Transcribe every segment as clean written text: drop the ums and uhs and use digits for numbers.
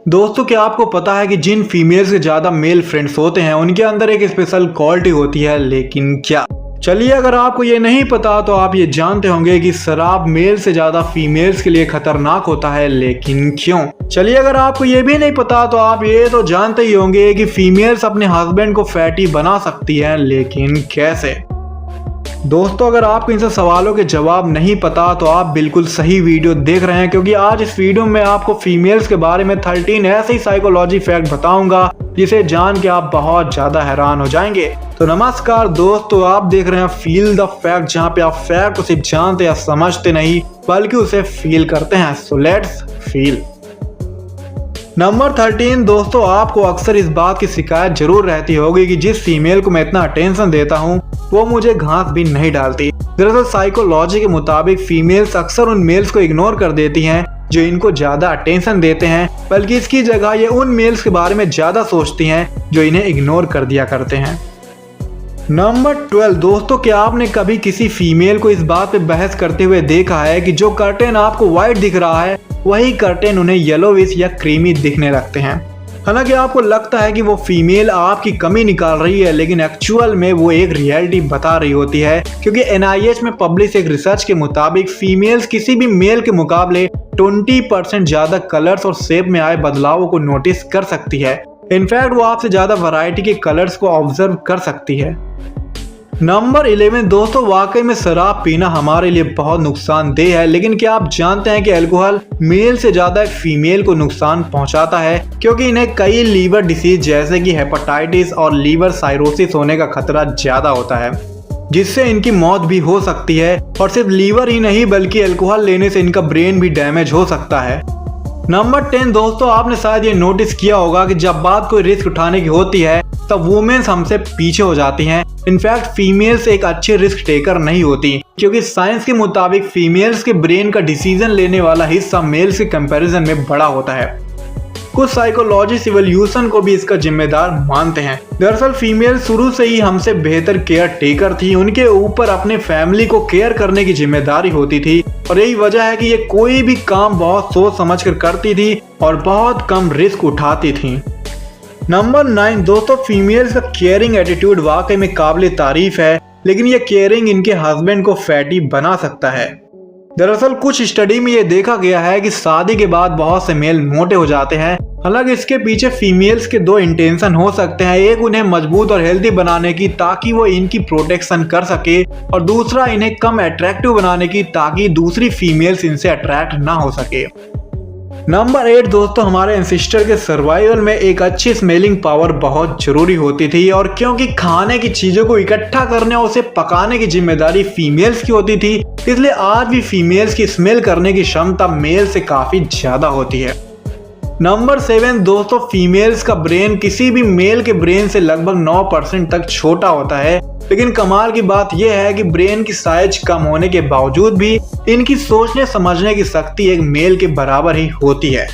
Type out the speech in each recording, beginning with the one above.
दोस्तों, क्या आपको पता है कि जिन फीमेल से ज्यादा मेल फ्रेंड्स होते हैं उनके अंदर एक स्पेशल क्वालिटी होती है, लेकिन क्या? चलिए, अगर आपको ये नहीं पता तो आप ये जानते होंगे कि शराब मेल से ज्यादा फीमेल्स के लिए खतरनाक होता है, लेकिन क्यों? चलिए, अगर आपको ये भी नहीं पता तो आप ये तो जानते ही होंगे कि फीमेल्स अपने हस्बैंड को फैटी बना सकती हैं, लेकिन कैसे? दोस्तों, अगर आपको इन सब सवालों के जवाब नहीं पता तो आप बिल्कुल सही वीडियो देख रहे हैं, क्योंकि आज इस वीडियो में आपको फीमेल्स के बारे में 13 ऐसे ही साइकोलॉजी फैक्ट बताऊंगा जिसे जान के आप बहुत ज्यादा हैरान हो जाएंगे। तो नमस्कार दोस्तों, आप देख रहे हैं फील द फैक्ट, जहां पे आप फैक्ट को सिर्फ जानते या समझते नहीं बल्कि उसे फील करते हैं। So let's feel. नंबर 13 दोस्तों, आपको अक्सर इस बात की शिकायत जरूर रहती होगी कि जिस फीमेल को मैं इतना अटेंशन देता हूँ वो मुझे घास भी नहीं डालती। दरअसल साइकोलॉजी के मुताबिक फीमेल्स अक्सर उन मेल्स को इग्नोर कर देती हैं जो इनको ज्यादा अटेंशन देते हैं, बल्कि इसकी जगह ये उन मेल्स के बारे में ज्यादा सोचती हैं जो इन्हें इग्नोर कर दिया करते हैं। नंबर 12 दोस्तों, क्या आपने कभी किसी फीमेल को इस बात पे बहस करते हुए देखा है कि जो कर्टेन आपको व्हाइट दिख रहा है वही कर्टेन उन्हें येलोविश या क्रीमी दिखने लगते हैं? हालांकि आपको लगता है कि वो फीमेल आपकी कमी निकाल रही है, लेकिन एक्चुअल में वो एक रियलिटी बता रही होती है, क्योंकि NIH में पब्लिश एक रिसर्च के मुताबिक फीमेल्स किसी भी मेल के मुकाबले 20% ज्यादा कलर्स और शेप में आए बदलावों को नोटिस कर सकती है। इनफैक्ट वो आपसे ज्यादा वैरायटी के कलर्स को ऑब्जर्व कर सकती है। नंबर 11 दोस्तों, वाकई में शराब पीना हमारे लिए बहुत नुकसानदेह है, लेकिन क्या आप जानते हैं कि अल्कोहल मेल से ज्यादा फीमेल को नुकसान पहुंचाता है, क्योंकि इन्हें कई लीवर डिसीज जैसे कि हेपेटाइटिस और लीवर साइरोसिस होने का खतरा ज्यादा होता है, जिससे इनकी मौत भी हो सकती है। और सिर्फ लीवर ही नहीं बल्कि अल्कोहल लेने से इनका ब्रेन भी डैमेज हो सकता है। नंबर 10 दोस्तों, आपने शायद ये नोटिस किया होगा कि जब बात कोई रिस्क उठाने की होती है तब वुमेन्स हमसे पीछे हो जाती हैं। इनफैक्ट फीमेल्स एक अच्छी रिस्क टेकर नहीं होती, क्योंकि साइंस के मुताबिक फीमेल्स के ब्रेन का डिसीजन लेने वाला हिस्सा मेल्स के कंपैरिजन में बड़ा होता है। कुछ साइकोलॉजिस्ट इवोल्यूशन को भी इसका जिम्मेदार मानते हैं। दरअसल फीमेल शुरू से ही हमसे बेहतर केयर टेकर थी, उनके ऊपर अपने फैमिली को केयर करने की जिम्मेदारी होती थी, और यही वजह है कि ये कोई भी काम बहुत सोच समझ कर करती थी और बहुत कम रिस्क उठाती थी। नंबर 9 दोस्तों, फीमेल्स का केयरिंग एटीट्यूड वाकई में काबिल तारीफ है, लेकिन ये केयरिंग इनके हस्बैंड को फैटी बना सकता है। दरअसल कुछ स्टडी में ये देखा गया है कि शादी के बाद बहुत से मेल मोटे हो जाते हैं। हालांकि इसके पीछे फीमेल्स के दो इंटेंशन हो सकते हैं, एक उन्हें मजबूत और हेल्दी बनाने की ताकि वो इनकी प्रोटेक्शन कर सके, और दूसरा इन्हें कम अट्रैक्टिव बनाने की ताकि दूसरी फीमेल्स इनसे अट्रैक्ट ना हो सके। नंबर 8 दोस्तों, हमारे एंसेस्टर के सर्वाइवल में एक अच्छी स्मेलिंग पावर बहुत जरूरी होती थी, और क्योंकि खाने की चीजों को इकट्ठा करने और उसे पकाने की जिम्मेदारी फीमेल्स की होती थी, इसलिए आज भी फीमेल्स की स्मेल करने की क्षमता मेल से काफी ज्यादा होती है। नंबर 7 दोस्तों, फीमेल्स का ब्रेन किसी भी मेल के ब्रेन से लगभग 9% तक छोटा होता है, लेकिन कमाल की बात यह है कि ब्रेन की साइज कम होने के बावजूद भी इनकी सोचने समझने की शक्ति एक मेल के बराबर ही होती है,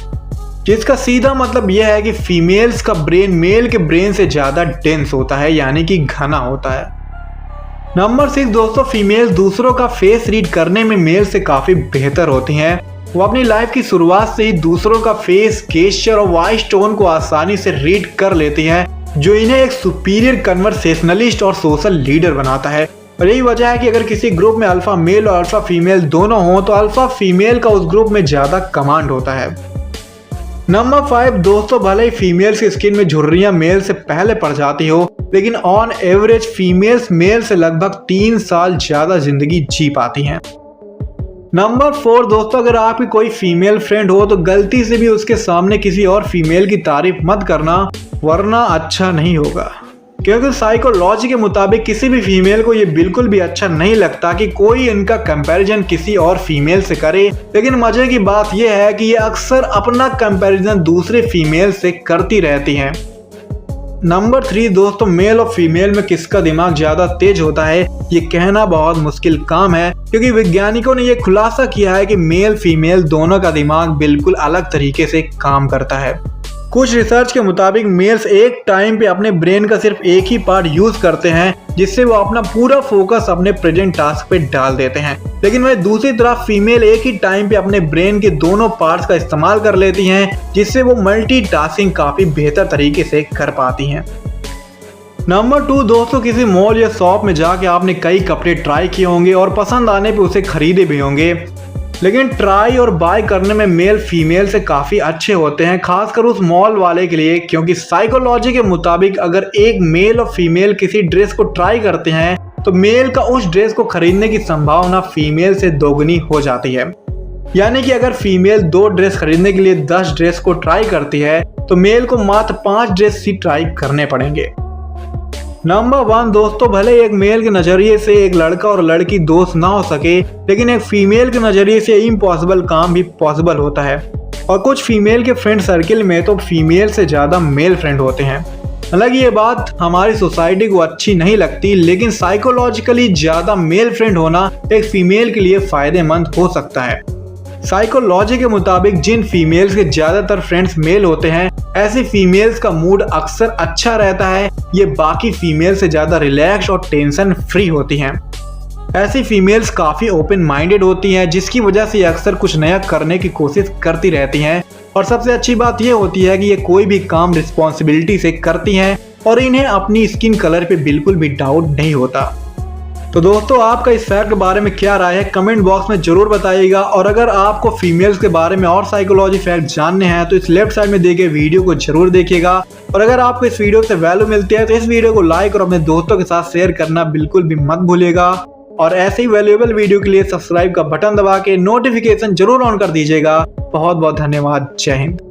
जिसका सीधा मतलब यह है कि फीमेल्स का ब्रेन मेल के ब्रेन से ज्यादा डेंस होता है, यानी कि घना होता है। नंबर 6 दोस्तों, फीमेल्स दूसरों का फेस रीड करने में मेल से काफी बेहतर होती हैं। वो अपनी लाइफ की शुरुआत से ही दूसरों का फेस, गेस्चर और वॉइस टोन को आसानी से रीड कर लेती हैं, जो इन्हें एक सुपीरियर कन्वर्सेशनलिस्ट और सोशल लीडर बनाता है। और यही वजह है कि अगर किसी ग्रुप में अल्फा मेल और अल्फा फीमेल दोनों हों तो अल्फा फीमेल का उस ग्रुप में ज्यादा कमांड होता है। नंबर 5 दोस्तों, भले ही फीमेल्स की स्किन में झुर्रियां मेल से पहले पड़ जाती हो, लेकिन ऑन एवरेज फीमेल्स मेल से लगभग 3 साल ज्यादा जिंदगी जी पाती हैं। नंबर 4 दोस्तों, अगर आपकी कोई फीमेल फ्रेंड हो तो गलती से भी उसके सामने किसी और फीमेल की तारीफ मत करना, वरना अच्छा नहीं होगा। क्योंकि साइकोलॉजी के मुताबिक किसी भी फीमेल को ये बिल्कुल भी अच्छा नहीं लगता कि कोई इनका कंपैरिजन किसी और फीमेल से करे, लेकिन मजे की बात यह है कि ये अक्सर अपना कंपैरिजन दूसरे फीमेल से करती रहती हैं। नंबर 3 दोस्तों, मेल और फीमेल में किसका दिमाग ज्यादा तेज होता है ये कहना बहुत मुश्किल काम है, क्योंकि वैज्ञानिकों ने यह खुलासा किया है कि मेल फीमेल दोनों का दिमाग बिल्कुल अलग तरीके से काम करता है। कुछ रिसर्च के मुताबिक मेल्स एक टाइम पे अपने ब्रेन का सिर्फ एक ही पार्ट यूज करते हैं, जिससे वो अपना पूरा फोकस अपने प्रेजेंट टास्क पे डाल देते हैं। लेकिन वह दूसरी तरफ फीमेल एक ही टाइम पे अपने ब्रेन के दोनों पार्ट्स का इस्तेमाल कर लेती हैं, जिससे वो मल्टीटास्किंग काफी बेहतर तरीके से कर पाती हैं। नंबर 2 दोस्तों, किसी मॉल या शॉप में जाके आपने कई कपड़े ट्राई किए होंगे और पसंद आने पे उसे खरीदे भी होंगे, लेकिन ट्राई और बाय करने में मेल फीमेल से काफ़ी अच्छे होते हैं, खासकर उस मॉल वाले के लिए, क्योंकि साइकोलॉजी के मुताबिक अगर एक मेल और फीमेल किसी ड्रेस को ट्राई करते हैं तो मेल का उस ड्रेस को खरीदने की संभावना फीमेल से दोगुनी हो जाती है। यानी कि अगर फीमेल 2 ड्रेस खरीदने के लिए 10 ड्रेस को ट्राई करती है तो मेल को मात्र 5 ड्रेस ही ट्राई करने पड़ेंगे। नंबर 1 दोस्तों, भले एक मेल के नज़रिए से एक लड़का और लड़की दोस्त ना हो सके, लेकिन एक फीमेल के नज़रिए से इम्पॉसिबल काम भी पॉसिबल होता है। और कुछ फीमेल के फ्रेंड सर्किल में तो फीमेल से ज़्यादा मेल फ्रेंड होते हैं। हालांकि ये बात हमारी सोसाइटी को अच्छी नहीं लगती, लेकिन साइकोलॉजिकली ज़्यादा मेल फ्रेंड होना एक फीमेल के लिए फ़ायदेमंद हो सकता है। साइकोलॉजी के मुताबिक जिन फीमेल्स के ज़्यादातर फ्रेंड्स मेल होते हैं, ऐसी फीमेल्स का मूड अक्सर अच्छा रहता है। ये बाकी फीमेल से ज़्यादा रिलैक्स और टेंशन फ्री होती हैं। ऐसी फीमेल्स काफ़ी ओपन माइंडेड होती हैं, जिसकी वजह से ये अक्सर कुछ नया करने की कोशिश करती रहती हैं। और सबसे अच्छी बात ये होती है कि ये कोई भी काम रिस्पॉन्सिबिलिटी से करती हैं और इन्हें अपनी स्किन कलर पे बिल्कुल भी डाउट नहीं होता। तो दोस्तों, आपका इस फैक्ट के बारे में क्या राय है, कमेंट बॉक्स में जरूर बताइएगा। और अगर आपको फीमेल्स के बारे में और साइकोलॉजी फैक्ट जानने हैं तो इस लेफ्ट साइड में दिए गए वीडियो को जरूर देखिएगा। और अगर आपको इस वीडियो से वैल्यू मिलती है तो इस वीडियो को लाइक और अपने दोस्तों के साथ शेयर करना बिल्कुल भी मत भूलिएगा। और ऐसे ही वैल्यूएबल वीडियो के लिए सब्सक्राइब का बटन दबा के नोटिफिकेशन जरूर ऑन कर दीजिएगा। बहुत बहुत धन्यवाद। जय हिंद।